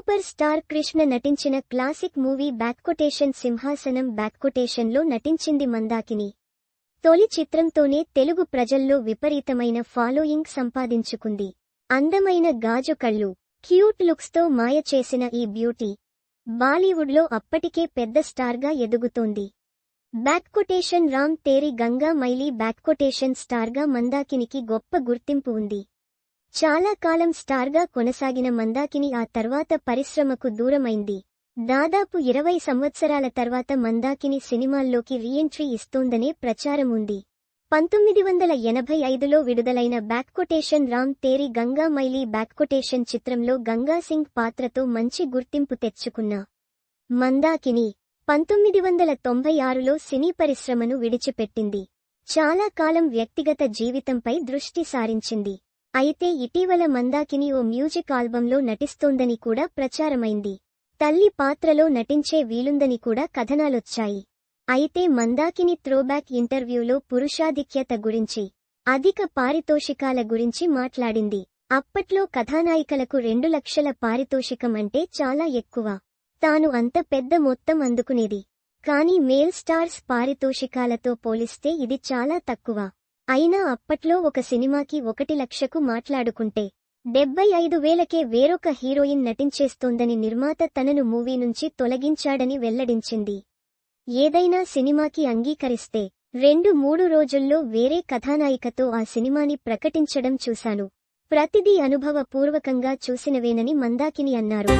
Super star Krishna నటించిన classic movie సింహాసనం లో నటించింది మందాకిని. తొలి చిత్రంతోనే తెలుగు ప్రజల్లో విపరీతమైన ఫాలోయింగ్ సంపాదించుకుంది. అందమైన గాజు కళ్ళు, క్యూట్ లుక్స్తో మాయ చేసిన ఈ బ్యూటీ బాలీవుడ్లో అప్పటికే పెద్ద స్టార్గా ఎదుగుతోంది. రామ్ తేరీ గంగా మైలీ స్టార్గా మందాకినికి గొప్ప గుర్తింపు ఉంది. చాలా కాలం స్టార్గా కొనసాగిన మందాకిని ఆ తర్వాత పరిశ్రమకు దూరమైంది. దాదాపు 20 సంవత్సరాల తర్వాత మందాకిని సినిమాల్లోకి రీఎంట్రీ ఇస్తోందనే ప్రచారం ఉంది. 1985లో విడుదలైన రామ్ తేరీ గంగా మైలీ చిత్రంలో గంగా సింగ్ పాత్రతో మంచి గుర్తింపు తెచ్చుకున్న మందాకిని 1996లో సినీ పరిశ్రమను విడిచిపెట్టింది. చాలా కాలం వ్యక్తిగత జీవితంపై దృష్టి సారించింది. అయితే ఇటీవల మందాకిని ఓ మ్యూజిక్ ఆల్బంలో నటిస్తోందని కూడా ప్రచారమైంది. తల్లి పాత్రలో నటించే వీలుందని కూడా కథనాలొచ్చాయి. అయితే మందాకిని త్రోబ్యాక్ ఇంటర్వ్యూలో పురుషాధిక్యత గురించి, అధిక పారితోషికాల గురించి మాట్లాడింది. అప్పట్లో కథానాయికలకు 2 లక్షల పారితోషికం అంటే చాలా ఎక్కువ. తాను అంత పెద్ద మొత్తం అందుకునేది. కానీ మేల్ స్టార్స్ పారితోషికాలతో పోలిస్తే ఇది చాలా తక్కువ. అయినా అప్పట్లో ఒక సినిమాకి 1 లక్షకు మాట్లాడుకుంటే 75,000కే వేరొక హీరోయిన్ నటించేస్తోందని నిర్మాత తనను మూవీ నుంచి తొలగించాడని వెల్లడించింది. ఏదైనా సినిమాకి అంగీకరిస్తే 2-3 రోజుల్లో వేరే కథానాయికతో ఆ సినిమాని ప్రకటించడం చూశాను. ప్రతిదీ అనుభవపూర్వకంగా చూసినవేనని మందాకిని అన్నారు.